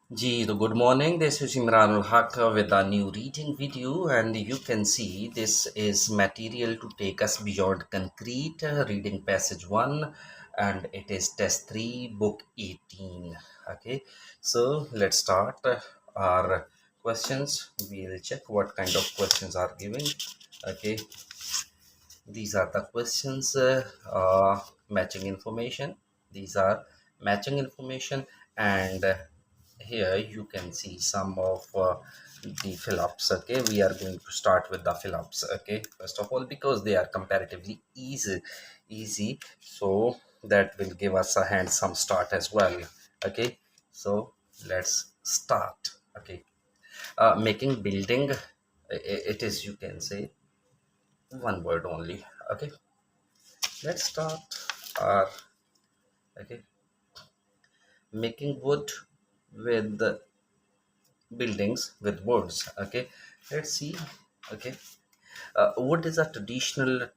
Ji, so good morning. This is Imranul Haq with a new reading video, and you can see this is material to take us beyond concrete. Reading passage 1, and it is test 3, book 18. Okay, so let's start our questions. We'll check what kind of questions are given. Okay, these are the questions matching information. These are matching information, and here you can see some of the fill-ups. Okay, we are going to start with the fill-ups. Okay, first of all, because they are comparatively easy, so that will give us a handsome start as well. Okay, so let's start. Okay, making building, it is, you can say, one word only. Okay, let's start our, okay, making wood with the buildings with woods. Okay, let's see. Okay, wood is a traditional,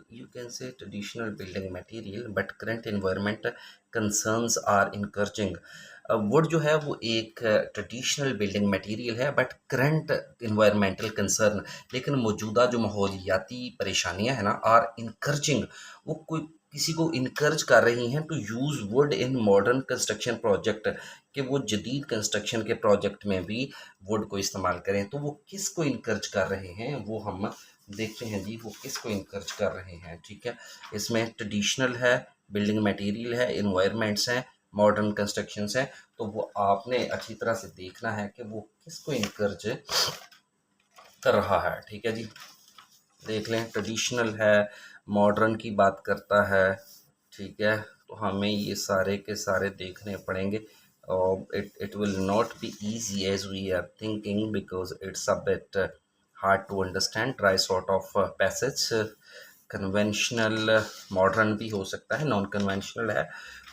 you can say, traditional building material, but current environment concerns are encouraging. Would जो है वो एक traditional building material है, but current environmental concern, लेकिन मौजूदा जो माहौलियाती परेशानियां हैं ना, आर इनकर्जिंग, वो कोई किसी को इनकर्ज कर रही हैं to use wood in modern construction project, कि वो जदीद कंस्ट्रक्शन के प्रोजेक्ट में भी वुड को इस्तेमाल करें। तो वो किस को इनकर्ज कर रहे हैं वो हम देखते हैं जी, वो किस को इनकर्ज कर रहे हैं। ठीक है, इसमें ट्रेडिशनल है, बिल्डिंग मटेरियल है, इन्वायरमेंट्स हैं, मॉडर्न कंस्ट्रक्शंस हैं, तो वो आपने अच्छी तरह से देखना है कि वो किसको इनकर्ज कर रहा है। ठीक है जी, देख लें, ट्रेडिशनल है, मॉडर्न की बात करता है। ठीक है, तो हमें ये सारे के सारे देखने पड़ेंगे, और it will not be easy as we are thinking, because it's a bit hard to understand. Try sort of passage. Conventional modern भी हो सकता है, नॉन कन्वेंशनल है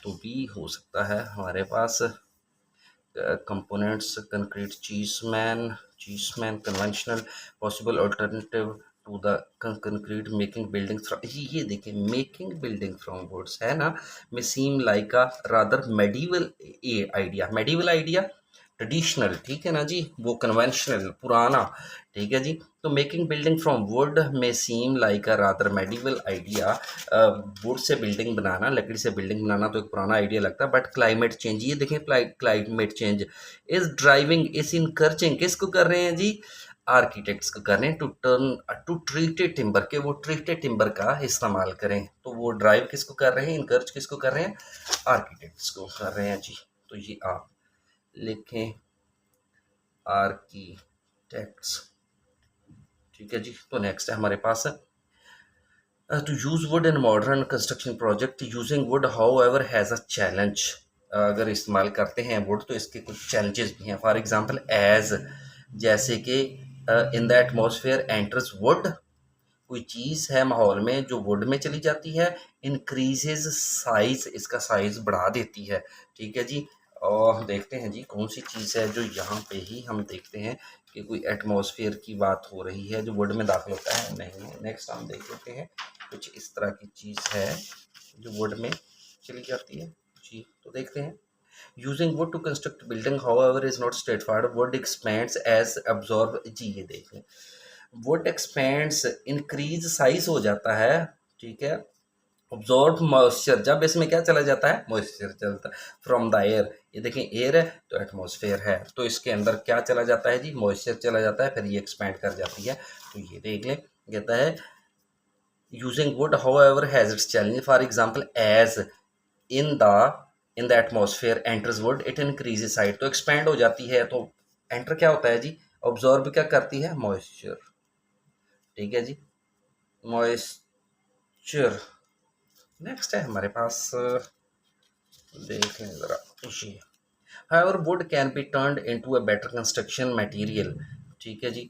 तो भी हो सकता है। हमारे पास components, concrete, cheeseman, conventional, possible alternative to the concrete, making building from, ये देखिए, making building from woods है ना, may seem like a rather medieval idea, traditional, ठीक है ना जी, वो कन्वेंशनल, पुराना। ठीक है जी, तो making building from wood may seem like a rather medieval idea. Wood से बिल्डिंग बनाना, लकड़ी से बिल्डिंग बनाना तो एक पुराना आइडिया लगता है, बट क्लाइमेट चेंज, ये देखें, climate change is driving, is encouraging, किसको कर रहे हैं जी, आर्किटेक्ट्स को कर रहे हैं, टू ट्रीटेड टिम्बर, के वो ट्रीटेड टिम्बर का इस्तेमाल करें। तो वो ड्राइव किसको कर रहे हैं, इनकर्ज किसको कर रहे हैं, आर्किटेक्ट्स को कर रहे हैं जी। तो ये आप लिखें, आर्किटेक्ट्स। ठीक है जी, तो नेक्स्ट है हमारे पास, to use wood in modern construction project, using wood however has a challenge. अगर इस्तेमाल करते हैं वुड तो इसके कुछ चैलेंजेस भी हैं। फॉर एग्जांपल एज, जैसे कि इन द एटमॉस्फेयर एंटर्स वुड, कोई चीज़ है माहौल में जो वुड में चली जाती है, इंक्रीजेज साइज, इसका साइज बढ़ा देती है। ठीक है जी, और देखते हैं जी कौन सी चीज़ है जो यहाँ पे ही हम देखते हैं कि कोई एटमॉस्फेयर की बात हो रही है जो वुड में दाखिल होता है, नहीं है। नेक्स्ट हम देख लेते हैं, कुछ इस तरह की चीज़ है जो वुड में चली जाती है जी, तो देखते हैं। Using wood to construct building however is not straightforward, wood expands as absorb, जी ये देख लें, वुड एक्सपेंड्स, इंक्रीज साइज हो जाता है। ठीक है, ऑब्जॉर्ब मॉइस्चर, जब इसमें क्या चला जाता है, मॉइस्चर चलता है फ्रॉम द एयर, ये देखें एयर है तो एटमॉस्फेयर है, तो इसके अंदर क्या चला जाता है जी, मॉइस्चर चला जाता है, फिर ये एक्सपेंड कर जाती है। तो ये देख लें, कहता है using wood however has its challenge, for example as in the atmosphere enters wood it increases size, तो एक्सपेंड हो जाती है, तो एंटर क्या होता है जी, ऑब्जॉर्ब क्या करती है, मॉइस्चर। ठीक है जी, मॉइस्चर। नेक्स्ट है हमारे पास, देखें ज़रा जी, however wood can be turned into a better construction material। ठीक है जी,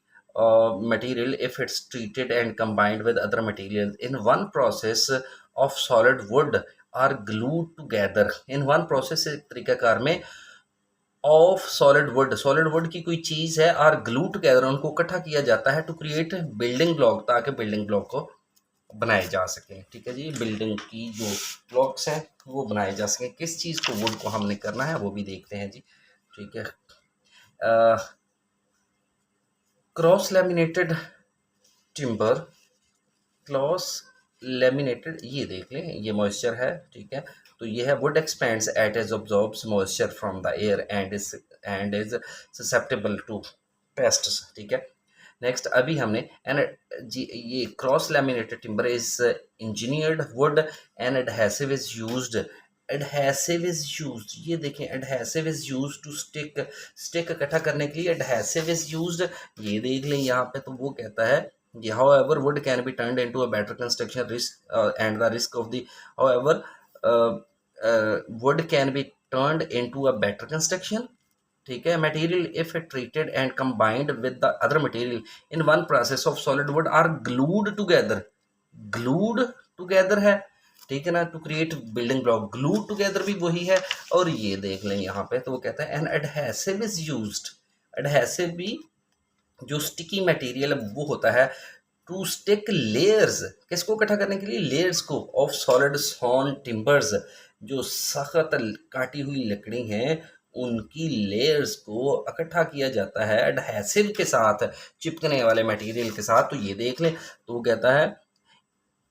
material if it's treated and combined with other materials in one process of solid wood are glued together in one process, एक तरीकाकार में, of solid would की कोई चीज़ है, are glue together, उनको इकट्ठा किया जाता है, टू क्रिएट बिल्डिंग ब्लॉक, ताकि बिल्डिंग ब्लॉक को बनाए जा सकें। ठीक है जी, बिल्डिंग की जो ब्लॉक्स हैं वो बनाए जा सकें, किस चीज़ को, वुड को हमने करना है वो भी देखते हैं जी। ठीक है। Cross laminated timber, cross laminated, ये देख लें, ये मॉइस्चर है, ठीक है। तो ये है wood expands at is absorbs moisture from the air and is susceptible to pests, ठीक है। नेक्स्ट अभी हमने एन जी, ये cross laminated timber is engineered wood and adhesive is used, adhesive is used, ये देखें, adhesive is used to stick, stick इकट्ठा करने के लिए एडहेसिव इज यूज्ड, ये देख लें यहाँ पे। तो वो कहता है however wood can be turned into a better construction risk and the risk of the however uh, wood can be turned into a better construction, ठीक है, material if treated and combined with the other material in one process of solid wood are glued together, glued together है, ठीक है ना, to create building block, glued together भी वही है। और ये देख लें यहाँ पे, तो वो कहता है N adhesive is used, adhesive भी जो स्टिकी मटेरियल वो होता है टू स्टिक लेयर्स, किसको इकट्ठा करने के लिए, लेयर्स को, ऑफ सॉलिड सॉन टिम्बर्स, जो सख्त काटी हुई लकड़ी हैं उनकी लेयर्स को इकट्ठा किया जाता है एडहेसिव के साथ, चिपकने वाले मटेरियल के साथ। तो ये देख लें, तो वो कहता है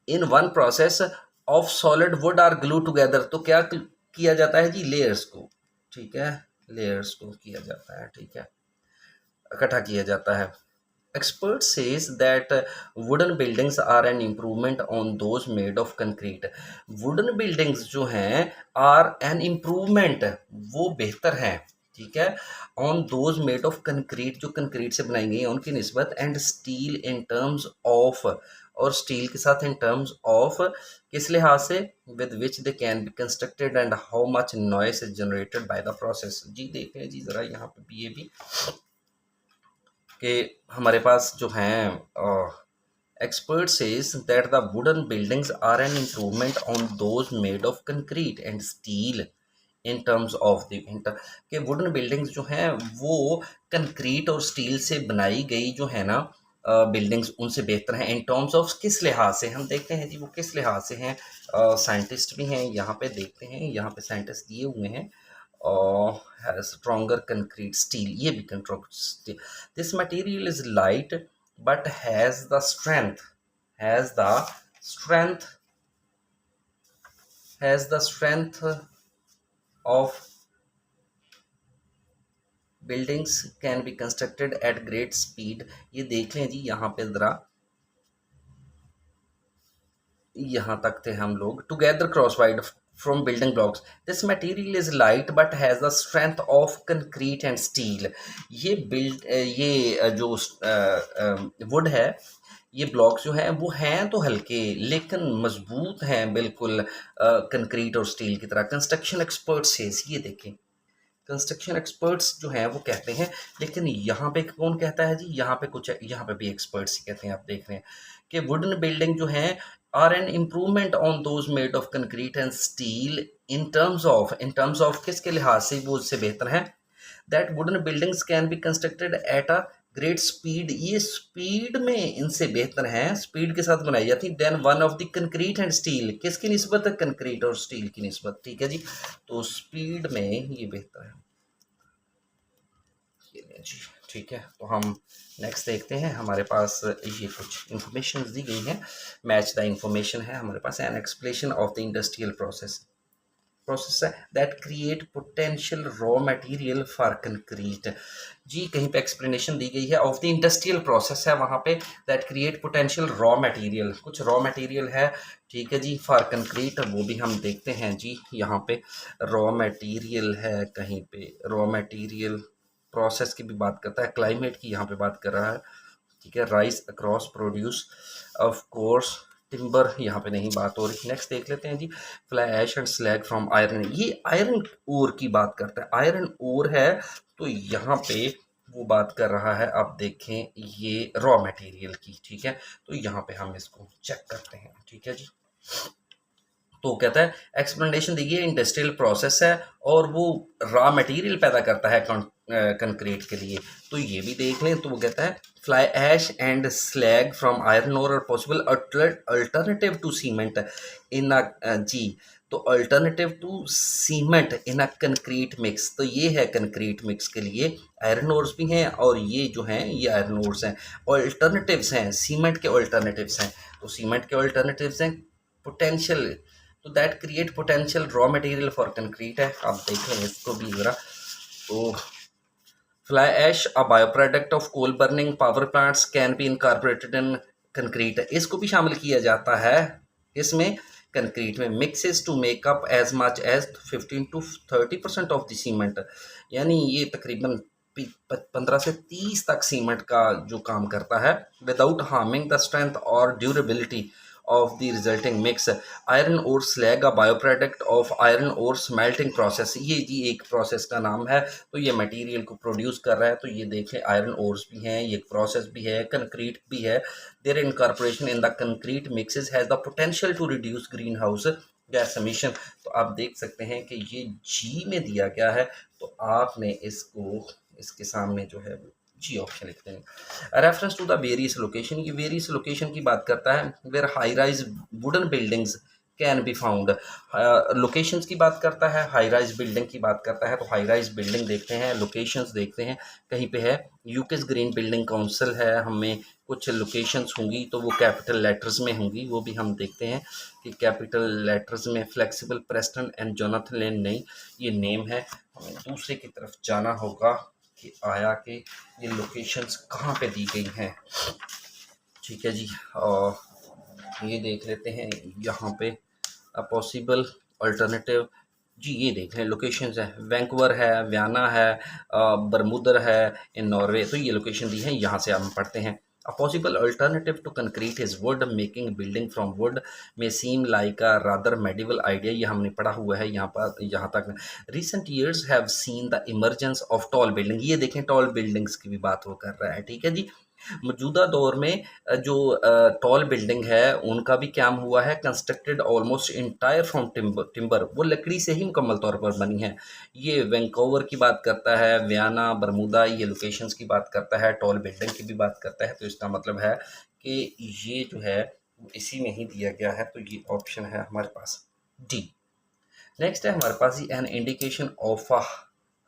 in one process of solid wood are glue together, तो क्या किया जाता है जी, लेयर्स को, ठीक है, लेयर्स को किया जाता है, ठीक है, इकट्ठा किया जाता है। Expert says that wooden buildings are an improvement on those made of concrete. Wooden buildings जो हैं are an improvement, वो बेहतर हैं, ठीक है, on those made of concrete, जो कंक्रीट से बनाई गई हैं उनकी निस्बत, and steel in terms of, और स्टील के साथ in terms of, किस लिहाज से, with which they can be constructed and how much noise is generated by the process। जी देखें जी ज़रा यहाँ पे भी, ये भी कि हमारे पास जो हैं expert says that the wooden buildings are an improvement on those made of concrete and steel in terms of the कि wooden buildings जो हैं वो कंक्रीट और स्टील से बनाई गई जो है ना बिल्डिंग्स उनसे बेहतर हैं। इन टर्म्स ऑफ किस लिहाज से, हम देखते हैं जी वो किस लिहाज से हैं। साइंटिस्ट भी हैं यहाँ पे, देखते हैं यहाँ पे साइंटिस्ट दिए हुए हैं, stronger concrete steel, ये भी concrete steel, this material is light but has the strength, has the strength, has the strength of buildings can be constructed at great speed। ये देख लें जी यहाँ पे ज़रा, यहाँ तक थे हम लोग, together क्रॉसवाइड from building blocks, this material is light but has the strength of concrete and steel। ये जो वुड है, ये ब्लॉक्स जो हैं वो हैं तो हल्के लेकिन मजबूत हैं बिल्कुल कंक्रीट और स्टील की तरह। कंस्ट्रक्शन एक्सपर्ट्स से, ये देखें, कंस्ट्रक्शन एक्सपर्ट्स जो हैं वो कहते हैं, लेकिन यहाँ पे कौन कहता है जी, यहाँ पे कुछ, यहाँ पे भी एक्सपर्ट्स ही कहते हैं। आप देख रहे हैं कि वुडन बिल्डिंग जो हैं are an improvement on those made of concrete and steel in terms of किसके लिहाज से वो उससे बेहतर हैं, that wooden buildings can be constructed at a great speed, ये स्पीड में इनसे बेहतर हैं, स्पीड के साथ बनाई जाती, then one of the concrete and steel, किसकी निस्बत है, कंक्रीट और स्टील की निस्बत, ठीक है जी। तो स्पीड में ये बेहतर है, ये जी, ठीक है। तो हम नेक्स्ट देखते हैं, हमारे पास ये कुछ इंफॉर्मेशन दी गई हैं, मैच द इंफॉर्मेशन है हमारे पास, an explanation of the industrial process that create potential raw material for concrete. जी कहीं पे एक्सप्लेनेशन दी गई है ऑफ द इंडस्ट्रियल प्रोसेस है वहाँ पे, that create potential raw material, कुछ रॉ मटेरियल है, ठीक है जी, फॉर कंक्रीट, वो भी हम देखते हैं जी। यहाँ पे रॉ मटेरियल है, कहीं पे रॉ मटेरियल प्रोसेस की भी बात करता है, क्लाइमेट की यहाँ पे बात कर रहा है, ठीक है, rice across produce of course timber, यहाँ पे नहीं बात हो रही। नेक्स्ट देख लेते हैं जी, fly ash and slag from iron, ये आयरन ओर की बात करता है, आयरन ओर है, तो यहाँ पे वो बात कर रहा है, आप देखें ये रॉ मटेरियल की, ठीक है। तो यहाँ पे हम इसको चेक करते हैं, ठीक है जी। तो कहता है एक्सप्लेनेशन देखिए, इंडस्ट्रियल प्रोसेस है और वो रॉ मटेरियल पैदा करता है कंक्रीट के लिए, तो ये भी देख लें। तो वो कहता है fly ash and slag from iron ore are possible alternative to cement in जी, तो alternative to cement in a concrete mix, तो ये है कंक्रीट मिक्स के लिए आयरन ओर्स भी हैं और ये जो हैं ये आयरन ओर्स हैं, अल्टरनेटिव्स हैं, सीमेंट के अल्टरनेटिव्स हैं। तो सीमेंट के अल्टरनेटिव्स हैं पोटेंशियल, तो that create potential raw material for concrete है। आप देखें इसको भी ज़रा, तो fly ash a bio product of coal burning power plants can be incorporated in concrete, इसको भी शामिल किया जाता है इसमें कंक्रीट में। Mixes to make up as much as 15 to 30% of the cement, यानी ये तकरीबन 15 से 30 तक सीमेंट का जो काम करता है, विदाउट हार्मिंग द स्ट्रेंथ और durability of the resulting mix। Iron और slag a bio product of iron और स्मेल्टिंग प्रोसेस, ये जी एक प्रोसेस का नाम है। तो ये मटेरियल को प्रोड्यूस कर रहा है, तो ये देखें आयरन ओर्स भी हैं, ये प्रोसेस भी है, कंक्रीट भी है। Their incorporation in the concrete mixes has the potential to reduce greenhouse gas emission. तो आप देख सकते हैं कि ये जी में दिया गया है, तो आपने इसको इसके सामने जो है जी ऑप्शन लिखते हैं। Reference to the various location, ये वेरियस लोकेशन की बात करता है, where high rise wooden buildings can be found. Locations की बात करता है, हाई राइज बिल्डिंग की बात करता है। तो हाई राइज बिल्डिंग देखते हैं, लोकेशंस देखते हैं। कहीं पे है यूकेस ग्रीन बिल्डिंग काउंसिल है, हमें कुछ लोकेशंस होंगी तो वो कैपिटल लेटर्स में होंगी, वो भी हम देखते हैं कि कैपिटल लेटर्स में फ्लेक्सिबल प्रेस्टन एंड जोनाथन लेन नहीं, ये नेम है। हमें दूसरे की तरफ जाना होगा कि आया कि ये लोकेशंस कहाँ पे दी गई हैं। ठीक है जी, और ये देख लेते हैं यहाँ पे पॉसिबल अल्टरनेटिव जी, ये देख लें लोकेशंस है, वैंकूवर है, व्याना है, बरमुदर है इन नॉर्वे, तो ये लोकेशन दी है, यहाँ से हम पढ़ते हैं। A possible alternative to concrete is wood, making building from wood may seem like a rather medieval idea, ये हमने पढ़ा हुआ है यहाँ पर यहाँ तक। Recent years have seen the emergence of tall building, ये देखें tall buildings की भी बात वो कर रहा है। ठीक है जी, मौजूदा दौर में जो टॉल बिल्डिंग है उनका भी क्या हुआ है, constructed almost entire from timber, वो लकड़ी से ही मुकम्मल तौर पर बनी है। ये वैंकूवर की बात करता है, वियना, बरमूदा, ये लोकेशंस की बात करता है, टॉल बिल्डिंग की भी बात करता है। तो इसका मतलब है कि ये जो है इसी में ही दिया गया है, तो ये ऑप्शन है हमारे पास डी। नेक्स्ट है हमारे पास an indication of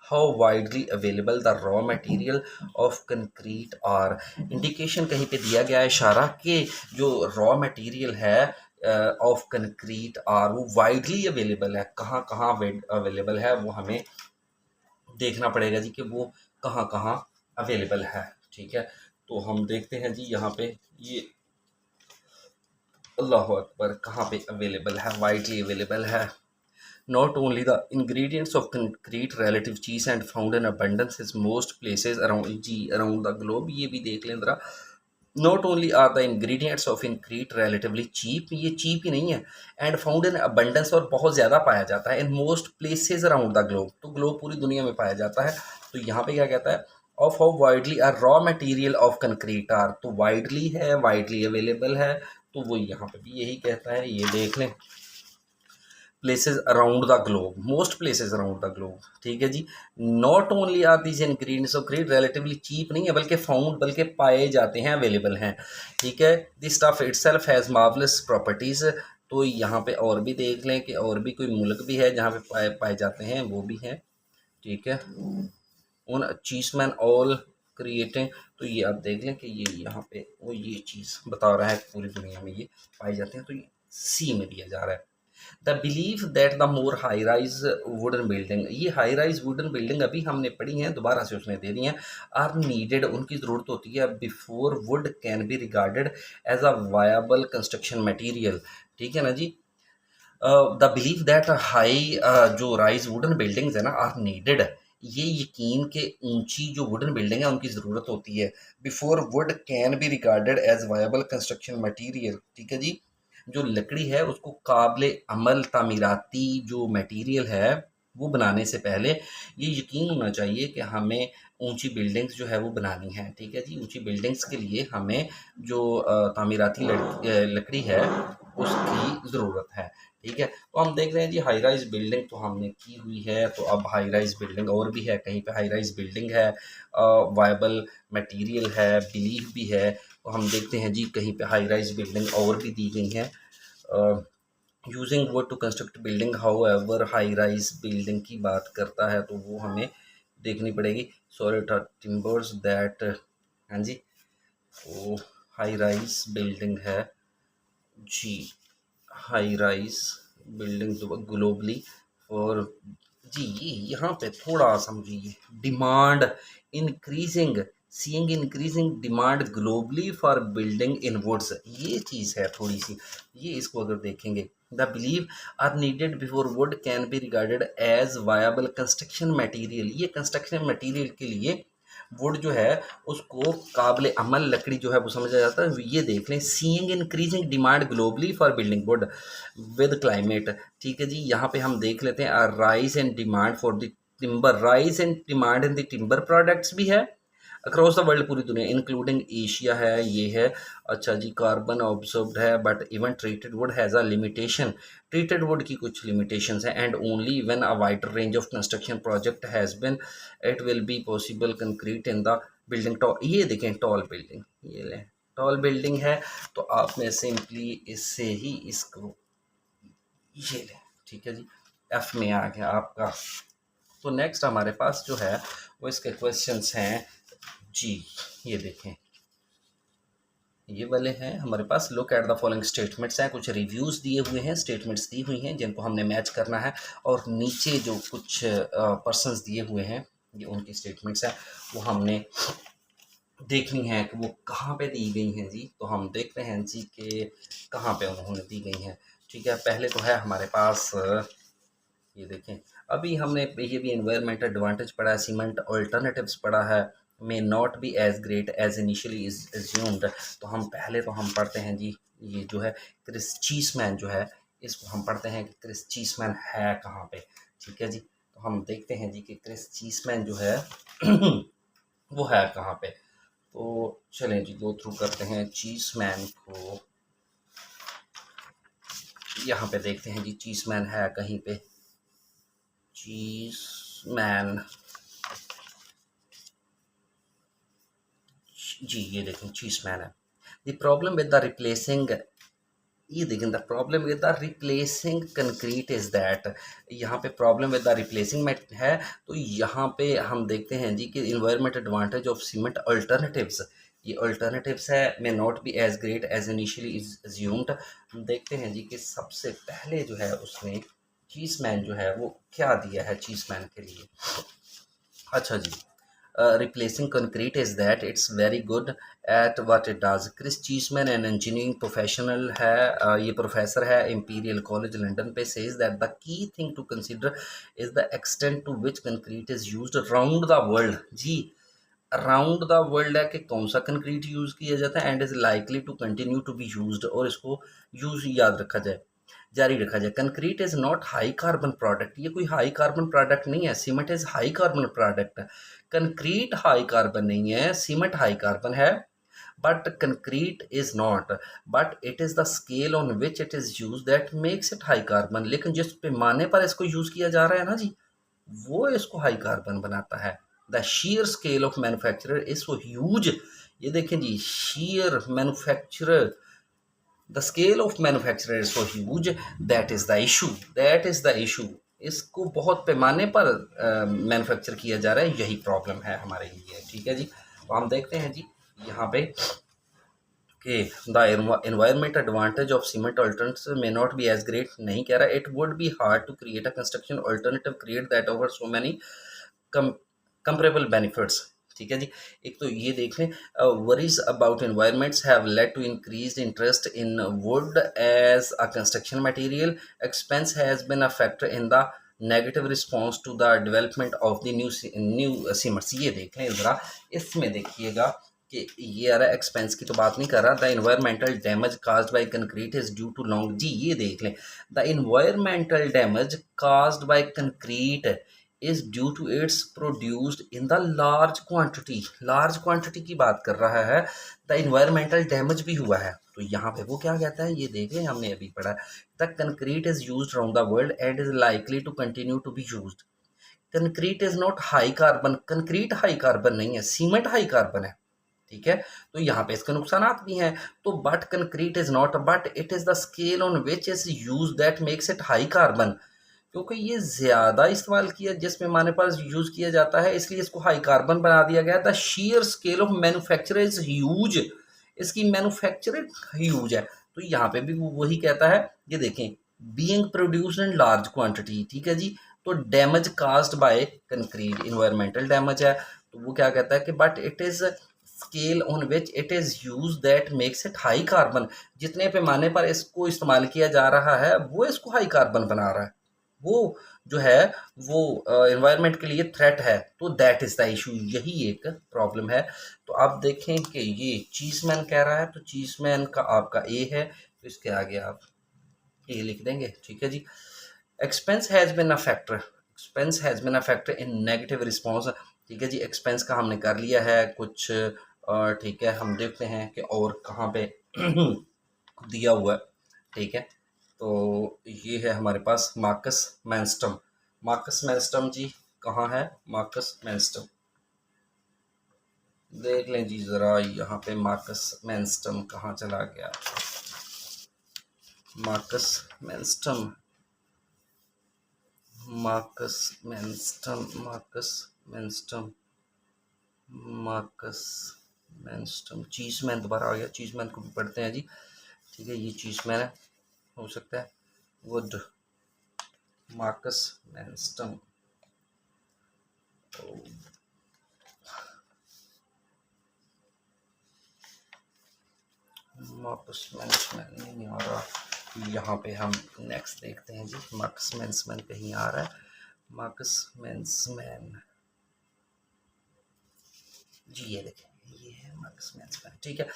how widely available the raw material of concrete are, indication कहीं पे दिया गया है, इशारा कि जो रॉ मटेरियल है ऑफ कंक्रीट आर वो वाइडली अवेलेबल है, कहाँ कहाँ अवेलेबल है वो हमें देखना पड़ेगा जी कि वो कहाँ कहाँ अवेलेबल है। ठीक है, तो हम देखते हैं जी यहाँ पे ये अल्लाह अकबर कहाँ पे अवेलेबल है, वाइडली अवेलेबल है। Not only the ingredients of concrete relative cheese and found in abundance is most places around the globe, ये भी देख लें ज़रा। Not only are the ingredients of concrete relatively cheap, ये cheap ही नहीं है, and found in abundance और बहुत ज़्यादा पाया जाता है in most places around the globe, तो globe पूरी दुनिया में पाया जाता है। तो यहाँ पे क्या कहता है, of how widely a raw material of concrete are, तो widely है, widely available है, तो वो यहाँ पे भी यही कहता है। ये देख लें places around the globe, most places around the globe. ठीक है जी, not only are these ingredients of great relatively cheap नहीं है, बल्कि फाउंड, बल्कि पाए जाते हैं, अवेलेबल हैं। ठीक है, this stuff itself has marvellous properties, तो यहाँ पे और भी देख लें कि और भी कोई मुल्क भी है जहाँ पे पाए जाते हैं, वो भी हैं। ठीक है, उन चीजमैन ऑल क्रिएटिंग, तो ये आप देख लें कि ये यहाँ पे वो ये चीज़ बता रहा है पूरी दुनिया में ये पाए जाते हैं, तो ये सी में दिया जा रहा है। The believe that the more high rise wooden building, ये हाई राइज वुडन बिल्डिंग अभी हमने पढ़ी हैं, दोबारा से उसने दे दी हैं। आर नीडेड, उनकी ज़रूरत होती है before wood can be regarded as a viable construction material. ठीक है ना जी, द बिलीव दैट हाई जो राइज वुडन बिल्डिंग्स है ना आर नीडेड, ये यकीन के ऊंची जो वुडन बिल्डिंग है उनकी ज़रूरत होती है before wood can be regarded as viable construction material. ठीक है जी, जो लकड़ी है उसको काबिल अमल तामीराती जो मटेरियल है वो बनाने से पहले ये यकीन होना चाहिए कि हमें ऊंची बिल्डिंग्स जो है वो बनानी है। ठीक है जी, ऊंची बिल्डिंग्स के लिए हमें जो तामीराती लकड़ी है उसकी ज़रूरत है। ठीक है, तो हम देख रहे हैं जी हाई राइज बिल्डिंग तो हमने की हुई है, तो अब हाई राइज बिल्डिंग और भी है, कहीं पे हाई राइज बिल्डिंग है, वायबल मटेरियल है, बिलीफ भी है। तो हम देखते हैं जी कहीं पे हाई राइज बिल्डिंग और भी दी गई हैं। Using wood to construct building, however high rise building की बात करता है तो वो हमें देखनी पड़ेगी। सॉरी टिम्बर्स दैट, हाँ जी, वो हाई राइज बिल्डिंग है जी, हाई राइज बिल्डिंग ग्लोबली। और जी ये यहाँ पे थोड़ा समझिए, demand increasing, seeing increasing demand globally for building in woods, ये चीज़ है थोड़ी सी। ये इसको अगर देखेंगे, the believe are needed before wood can be regarded as viable construction material, ये कंस्ट्रक्शन मटेरियल के लिए वुड जो है उसको काबिल अमल लकड़ी जो है वो समझा जाता है। ये देख लें, seeing increasing demand globally for building would with climate, ठीक है जी। यहाँ पे हम देख लेते हैं rise and demand for the timber, rise and demand in the timber products भी है अक्रॉस द वर्ल्ड, पूरी दुनिया इंक्लूडिंग एशिया है, ये है। अच्छा जी, कार्बन ऑब्जर्व्ड है but even treated wood has a limitation, treated wood की कुछ लिमिटेशंस हैं। And only when a wider range of construction project has been it will be possible concrete in the building tall, ये देखें tall building, ये लें tall building है तो आपने सिंपली इससे ही इसको ये लें, ठीक है जी, एफ में आ गया आपका। तो नेक्स्ट हमारे पास जो है वो इसके क्वेश्चंस हैं जी, ये देखें ये वाले हैं हमारे पास। Look at the following statements हैं, कुछ रिव्यूज़ दिए हुए हैं, स्टेटमेंट्स दी हुई हैं जिनको हमने मैच करना है। और नीचे जो कुछ पर्सनस दिए हुए हैं, ये उनकी स्टेटमेंट्स हैं, वो हमने देखनी है कि वो कहाँ पे दी गई हैं जी। तो हम देखते हैं जी कि कहाँ पे उन्होंने दी गई हैं। ठीक है, पहले तो है हमारे पास ये देखें, अभी हमने ये भी एनवायरमेंटल एडवांटेज पढ़ा है, सीमेंट ऑल्टरनेटिव्स पढ़ा है, may not be as great as initially is assumed. तो हम पहले तो हम पढ़ते हैं जी, ये जो है क्रिस चीसमैन जो है, इसको हम पढ़ते हैं कि क्रिस चीसमैन है कहाँ पे। ठीक है जी, तो हम देखते हैं जी कि क्रिस चीसमैन जो है वो है कहाँ पे। तो चलें जी, गो थ्रू करते हैं चीसमैन को, यहाँ पे देखते हैं जी चीसमैन है कहीं पे, चीजमैन जी, ये देखें चीजमैन है। The problem with the replacing, ये देखें the problem with the replacing concrete is that, यहाँ पे प्रॉब्लम विद द रिप्लेसिंग में है। तो यहाँ पे हम देखते हैं जी कि environment advantage of cement alternatives, ये अल्टरनेटिव्स है, may not be as great as initially is assumed. हम देखते हैं जी कि सबसे पहले जो है उसने चीजमैन जो है वो क्या दिया है चीजमैन के लिए। अच्छा जी, replacing concrete is that it's very good at what it does. Chris Cheeseman an engineering professional है, ये प्रोफेसर है इंपीरियल कॉलेज लंदन पे, says that the key thing to consider is the extent to which concrete is used around the world. जी, around the world है कि कौन सा concrete use किया जाता है, and is likely to continue to be used, और इसको यूज़ याद रखा जाए, जारी रखा जाए। Concrete is not high carbon product, ये कोई हाई कार्बन प्रोडक्ट नहीं है। Cement is high carbon product, concrete high carbon नहीं है, सीमेंट हाई कार्बन है। But concrete is not, but it is the scale on which it is use that makes it high carbon. लेकिन जिस पैमाने पर इसको यूज़ किया जा रहा है ना जी, वो इसको हाई कार्बन बनाता है। The sheer scale of manufacturer is so huge, ये देखें जी, sheer manufacturer, the scale of manufacturer is so huge, that is the issue, that is the issue. इसको बहुत पैमाने पर मैन्युफैक्चर किया जा रहा है, यही प्रॉब्लम है हमारे लिए। ठीक है जी, तो हम देखते हैं जी यहाँ पे कि the environment advantage of cement alternative may not be as great, नहीं कह रहा, it would be hard to create a construction alternative create that over so many comparable benefits. ठीक है जी, एक तो ये देख लें, worries about environments have led to increased interest in wood as a construction material, expense has been a factor in the negative response to the development of the new cements. ये देख लें ज़रा, इसमें देखिएगा कि ये आ रहा है, एक्सपेंस की तो बात नहीं कर रहा। The environmental damage caused by concrete is due to long, जी ये देख लें, the environmental damage caused by concrete is due to its produced in the large quantity, large quantity की बात कर रहा है। द इन्वायरमेंटल डैमेज भी हुआ है, तो यहाँ पे वो क्या कहता है, ये देख लें, हमने अभी पढ़ा, the concrete is used around the world and is likely to continue to be used. Concrete is not high carbon, concrete high carbon नहीं है, सीमेंट हाई कार्बन है। ठीक है। तो यहाँ पे इसके नुकसानात भी हैं। तो but concrete is not, but it is the scale on which is use that makes it high carbon, क्योंकि ये ज़्यादा इस्तेमाल किया जिसमें हमारे पास यूज़ किया जाता है, इसलिए इसको हाई कार्बन बना दिया गया। The sheer scale of manufacture is huge, इसकी मैन्युफैक्चरिंग ह्यूज है। तो यहाँ पे भी वो वही कहता है, ये देखें, being produced in large quantity, ठीक है जी। तो damage caused bye concrete, environmental damage है। तो वो क्या कहता है कि but it is scale on which it is use that makes it high carbon, जितने पैमाने पर इसको इस्तेमाल किया जा रहा है वो इसको हाई कार्बन बना रहा है, वो जो है वो एनवायरनमेंट के लिए थ्रेट है। तो दैट इज़ द इशू, यही एक प्रॉब्लम है। तो आप देखें कि ये चीज़मैन कह रहा है, तो चीज़मैन का आपका ए है, तो इसके आगे आप ए लिख देंगे, ठीक है जी। Expense has been a factor, expense has been a factor in negative response, ठीक है जी। एक्सपेंस का हमने कर लिया है कुछ, ठीक है। हम देखते हैं कि और कहाँ पे दिया हुआ है, ठीक है। तो ये है हमारे पास मार्कस मैनस्टम। मार्कस मैनस्टम जी कहाँ है? मार्कस मैनस्टम देख लें जी ज़रा, यहाँ पे मार्कस मैनस्टम कहाँ चला गया? मार्कस मैनस्टम, मार्कस मैनस्टम, मार्कस मैनस्टम, मार्कस मैनस्टम, चीज़मैन दोबारा आ गया। चीज़मैन को भी पढ़ते हैं जी, ठीक है। ये चीज़मैन है, हो सकता है वुड, मार्कस मैनस्टम। मार्कस मैनस्टम नहीं आ रहा, यहाँ पे हम नेक्स्ट देखते हैं जी। मार्कस मैनस्टम कहीं आ रहा है, मार्कस मैनस्टम जी, ये देखें, ये है मार्कस मैनस्टम, ठीक है।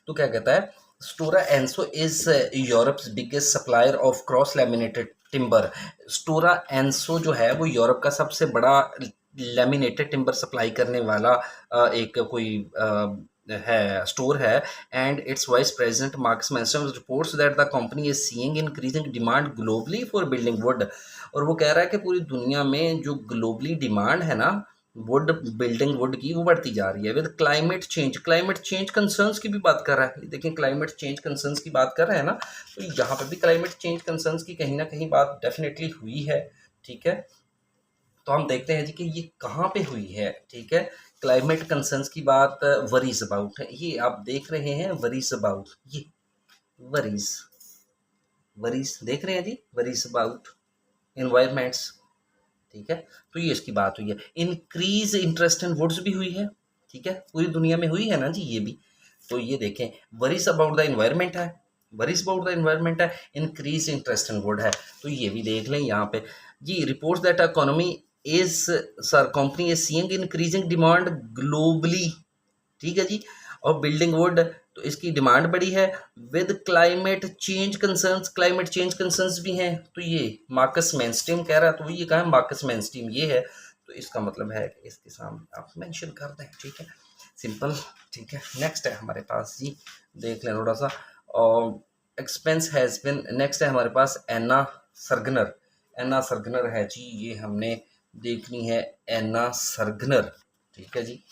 तो क्या कहता है, Stora Enso is Europe's biggest supplier of cross laminated timber. Stora Enso जो है वो यूरोप का सबसे बड़ा लैमिनेटेड टिम्बर सप्लाई करने वाला एक कोई है, स्टोर है। And its vice president Marcus मैनस्टम reports that the company is seeing increasing demand globally for building wood. और वो कह रहा है कि पूरी दुनिया में जो ग्लोबली डिमांड है ना वुड, बिल्डिंग वुड की, वो बढ़ती जा रही है। With climate change, climate change concerns की भी बात कर रहा है। देखिए क्लाइमेट चेंज कंसर्न्स की बात कर रहे हैं ना, तो यहाँ पे भी क्लाइमेट चेंज कंसर्न्स की कहीं ना कहीं बात डेफिनेटली हुई है, ठीक है। तो हम देखते हैं जी कि ये कहाँ पे हुई है, ठीक है। क्लाइमेट कंसर्न्स की बात वरीज अबाउट है, ये आप देख रहे हैं वरीज अबाउट, ये वरीज, वरीज देख रहे हैं जी, वरीज अबाउट इन्वायरमेंट्स, ठीक है। तो ये इसकी बात हुई है। इंक्रीज इंटरेस्ट इन वुड्स भी हुई है, ठीक है, पूरी दुनिया में हुई है ना जी ये भी। तो ये देखें, वरीज अबाउट द इन्वायरमेंट है, वरीज अबाउट द इन्वायरमेंट है, इंक्रीज इंटरेस्ट इन वुड है। तो ये भी देख लें यहाँ पे जी। Reports that economy is, sir company is seeing increasing demand globally, ठीक है जी, और बिल्डिंग वुड, तो इसकी डिमांड बढ़ी है। With climate change concerns, climate change concerns भी हैं। तो ये मार्कस मैनस्टीम कह रहा है, तो ये कहा है मार्कस मैनस्टीम ये है। तो इसका मतलब है कि इसके सामने आप मेंशन कर दें, ठीक है, सिंपल, ठीक है। नेक्स्ट है हमारे पास जी, देख लें थोड़ा सा। और एक्सपेंस हैज़ बिन, नेक्स्ट है हमारे पास एना सर्गनर। एना सर्गनर है जी, ये हमने देखनी है एना सर्गनर, ठीक है जी।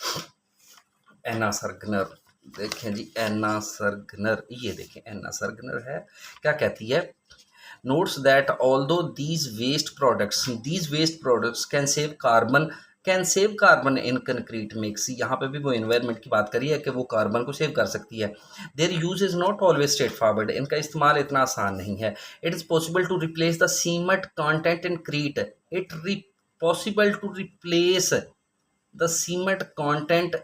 एना सर्गनर, देखें जी एना सर्गनर, ये देखें एना सर्गनर है, क्या कहती है। Notes that although these waste products can save carbon, can save carbon in concrete mix. यहाँ पे भी वो इन्वायरमेंट की बात करी है कि वो कार्बन को सेव कर सकती है। Their use is not always straightforward, इनका इस्तेमाल इतना आसान नहीं है। It is possible to replace the cement content in crete, possible to replace the cement content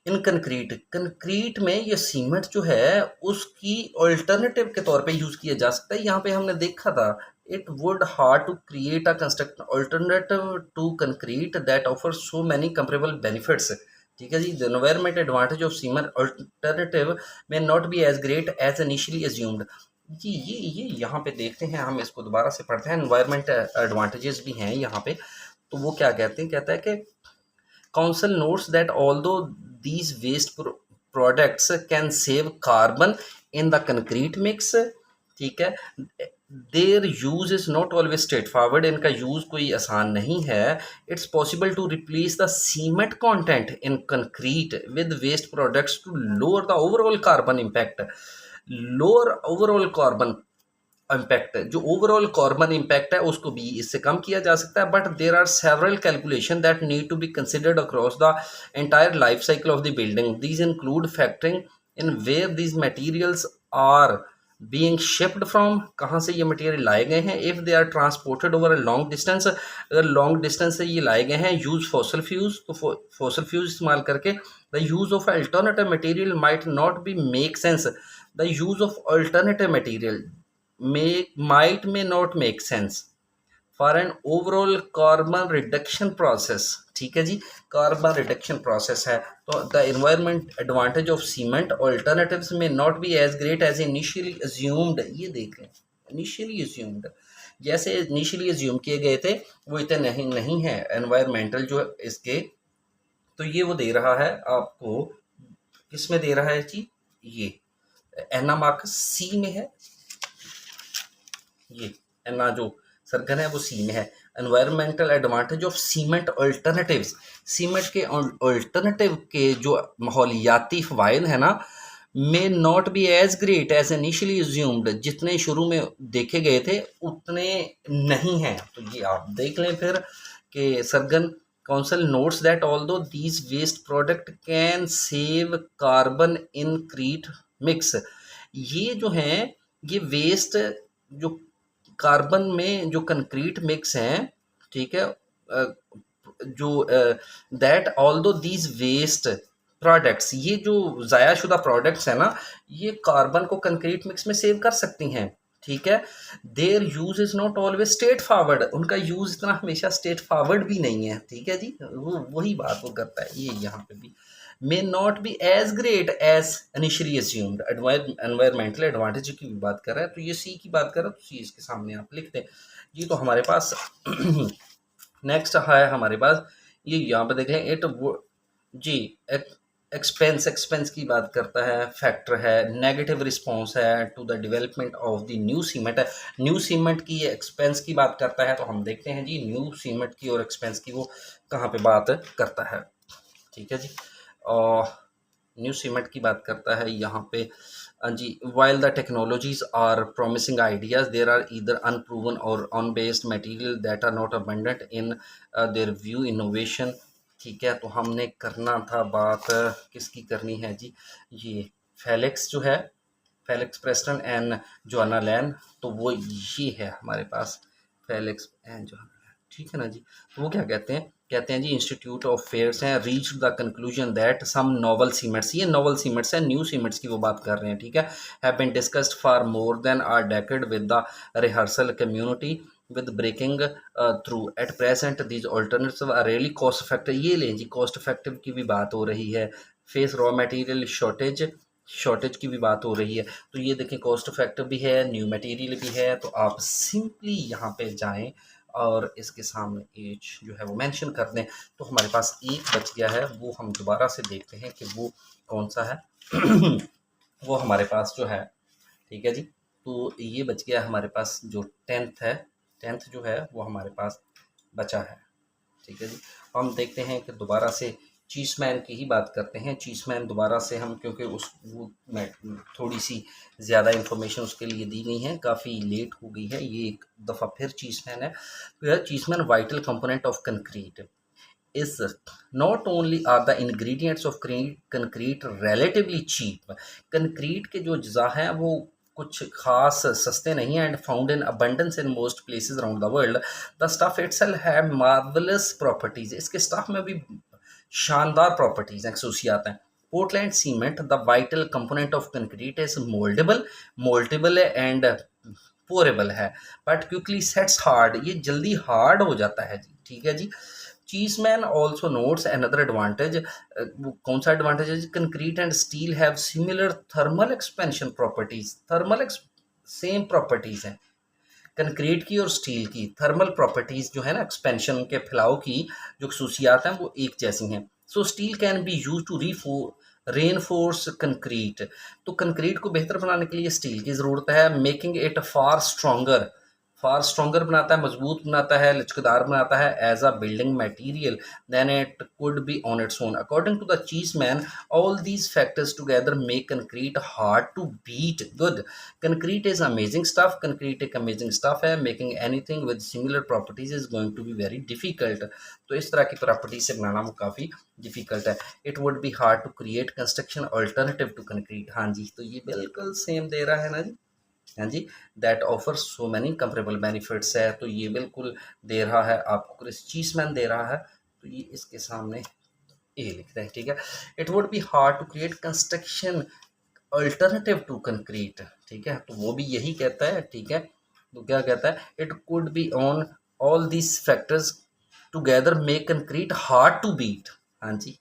in concrete, concrete में ये सीमेंट जो है उसकी अल्टरनेटिव के तौर पे यूज़ किया जा सकता है। यहाँ पे हमने देखा था, it would hard to create a construct alternative to concrete that offer so many comparable benefits, ठीक है जी। The environment advantage of cement alternative may not be as great as initially assumed जी। ये यहाँ पे देखते हैं, हम इसको दोबारा से पढ़ते हैं। एनवायरमेंट एडवांटेजेस भी हैं यहाँ पे, तो वो क्या कहते हैं, कहता है कि Council notes that although these waste products can save carbon in the concrete mix, ठीक है। Their use is not always straightforward, इनका यूज कोई आसान नहीं है। It's possible to replace the cement content in concrete with waste products to lower the overall carbon impact. Lower overall carbon impact, जो overall carbon impact है उसको भी इससे कम किया जा सकता है। But there are several calculation that need to be considered across the entire life cycle of the building. These include factoring in where these materials are being shipped from, कहाँ से ये मटेरियल लाए गए हैं। If they are transported over a long distance, अगर long distance से ये लाए गए हैं। यूज़ फॉसल फ्यूल्स, तो फॉसल फ्यूल्स इस्तेमाल करके। The use of alternative material might not be make sense. The use of alternative material may not make sense for an overall carbon reduction process। ठीक है जी, कार्बन रिडक्शन प्रोसेस है। तो the environment advantage of cement alternatives may not be as great as initially assumed. ये देख लें, initially assumed, जैसे initially assume किए गए थे वो इतने नहीं है एनवायरमेंटल जो इसके। तो ये वो दे रहा है आपको, किस में दे रहा है जी, ये एना मार्कस सी में है। ये एना जो सर्कल है वो सी में है। Environmental advantage of cement alternatives, cement के अल्टरनेटिव के जो माहौलियाती फ़वाइद है ना, may not be as great as initially assumed, जितने शुरू में देखे गए थे उतने नहीं हैं। तो ये आप देख लें फिर कि सरगन council notes that although these waste product can save carbon concrete mix. ये जो हैं, ये वेस्ट जो कार्बन में जो कंक्रीट मिक्स हैं, ठीक है, जो that although these waste products, ये जो ज़ायाशुदा प्रोडक्ट्स हैं ना, ये कार्बन को कंक्रीट मिक्स में सेव कर सकती हैं। ठीक है। Their use is not always straightforward, उनका यूज़ इतना हमेशा स्ट्रेट फॉरवर्ड भी नहीं है। ठीक है जी, वो वही बात वो करता है ये यहाँ पे भी। May not be as great as initially assumed, environmental advantage की भी बात कर रहा है। तो ये सी की बात कर रहा है, तो सी इसके सामने आप लिख दें जी। तो हमारे पास नेक्स्ट है हमारे पास ये यहाँ पे देखें इट जी, एक्सपेंस की बात करता है, फैक्टर है, नेगेटिव रिस्पॉन्स है to the development of the new cement है। न्यू सीमेंट की ये एक्सपेंस की बात करता है। तो हम देखते हैं जी न्यू सीमेंट की और एक्सपेंस की वो कहाँ पे बात करता है। ठीक है जी, और न्यू सीमेंट की बात करता है यहाँ पे जी। While the technologies are promising ideas, there are either unproven or unbased material that are not abundant in their view innovation. ठीक है, तो हमने करना था बात किसकी करनी है जी, ये फेलिक्स जो है, Felix Preston and Joanna Lan. तो वो ये है हमारे पास, फेलिक्स एंड जोआना लैन। ठीक है ना जी। तो वो क्या कहते हैं जी, इंस्टीट्यूट ऑफ फेयर्स हैं, reach the conclusion that some novel cements, ये नोवल सीमेंट्स हैं, न्यू सीमेंट्स की वो बात कर रहे हैं। ठीक है, have been discussed for more than a decade with the rehearsal community with breaking through at present these alternatives are really cost effective। ये लें जी, cost effective की भी बात हो रही है। फेस रॉ मटेरियल शॉर्टेज की भी बात हो रही है। तो ये देखें कॉस्ट इफेक्टिव भी है, न्यू मटेरियल भी है। तो आप सिंपली यहाँ पे जाएं और इसके सामने एज जो है वो मेंशन कर दें। तो हमारे पास एक बच गया है, वो हम दोबारा से देखते हैं कि वो कौन सा है। वो हमारे पास जो है, ठीक है जी, तो ये बच गया हमारे पास जो 10th है, 10th जो है वो हमारे पास बचा है। ठीक है जी, हम देखते हैं कि दोबारा से चीसमैन की ही बात करते हैं। चीसमैन दोबारा से हम, क्योंकि उस वो मैं थोड़ी सी ज़्यादा इन्फॉर्मेशन उसके लिए दी गई है, काफ़ी लेट हो गई है, ये एक दफ़ा फिर चीसमैन है। तो यार Cheeseman vital component of concrete is not only are the ingredients of concrete relatively cheap, concrete के जो अज्जा हैं वो कुछ खास सस्ते नहीं हैं, and found in abundance in most places around the world. The stuff itself have marvellous properties, इसके स्टफ में भी शानदार प्रॉपर्टीज हैं, खसूसियात हैं। Portland cement the vital component of concrete is mouldable and pourable है, बट क्विकली सेट्स हार्ड, ये जल्दी हार्ड हो जाता है जी। ठीक है जी। चीसमैन ऑल्सो नोट्स अनदर एडवांटेज, कौन सा एडवांटेज है? Concrete and steel have similar thermal expansion properties, thermal same properties हैं कंक्रीट की और स्टील की। थर्मल प्रॉपर्टीज जो है ना, एक्सपेंशन के फैलाव की जो खसूसियात हैं वो एक जैसी हैं। So steel can be use to reinforce concrete, तो कंक्रीट को बेहतर बनाने के लिए स्टील की ज़रूरत है। मेकिंग इट फार स्ट्रॉन्गर बनाता है, मजबूत बनाता है, लचकदार बनाता है as a building material than it could be on its own. According to the Cheeseman all these factors together make concrete hard to beat. Good, concrete is amazing stuff, concrete एक amazing stuff है। Making anything with similar properties is going to be very difficult, तो इस तरह की properties से बनाना वो काफ़ी difficult है। It would be hard to create construction alternative to concrete. हाँ जी, तो ये बिल्कुल सेम दे रहा है ना जी। हाँ जी, that offer so many comparable benefits है, तो ये बिल्कुल दे रहा है आपको, क्रिस चीसमैन दे रहा है, तो ये इसके सामने ए लिखते हैं, ठीक है। It would be hard to create construction alternative to concrete, ठीक है, तो वो भी यही कहता है, ठीक है। तो क्या कहता है, it could be on all this factors together make concrete hard to beat. हाँ जी,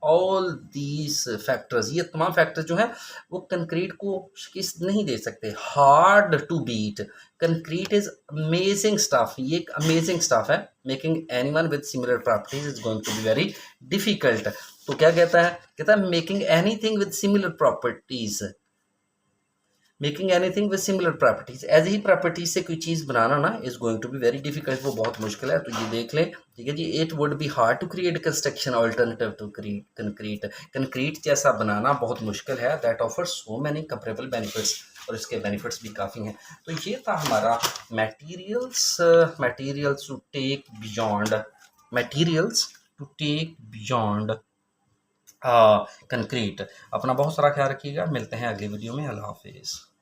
ऑल दीज फैक्टर्स, ये तमाम फैक्टर्स जो हैं वो कंक्रीट को शिकस्त नहीं दे सकते। Hard to beat, concrete is amazing stuff, ये एक अमेजिंग स्टफ है। Making anyone with similar properties is going to be very difficult. तो क्या कहता है making anything with similar properties, making anything with similar properties, ऐसे ही प्रॉपर्टीज से कोई चीज़ बनाना ना is going to be very difficult, वो बहुत मुश्किल है। तो ये देख लें, ठीक है जी। It would be hard to create construction alternative to concrete, concrete जैसा बनाना बहुत मुश्किल है। That offer so many comparable benefits, और इसके बेनिफिट्स भी काफ़ी हैं। तो ये था हमारा materials to take beyond, materials to take beyond concrete. अपना बहुत सारा ख्याल रखिएगा, मिलते हैं अगली वीडियो में। अल्लाह हाफिज़।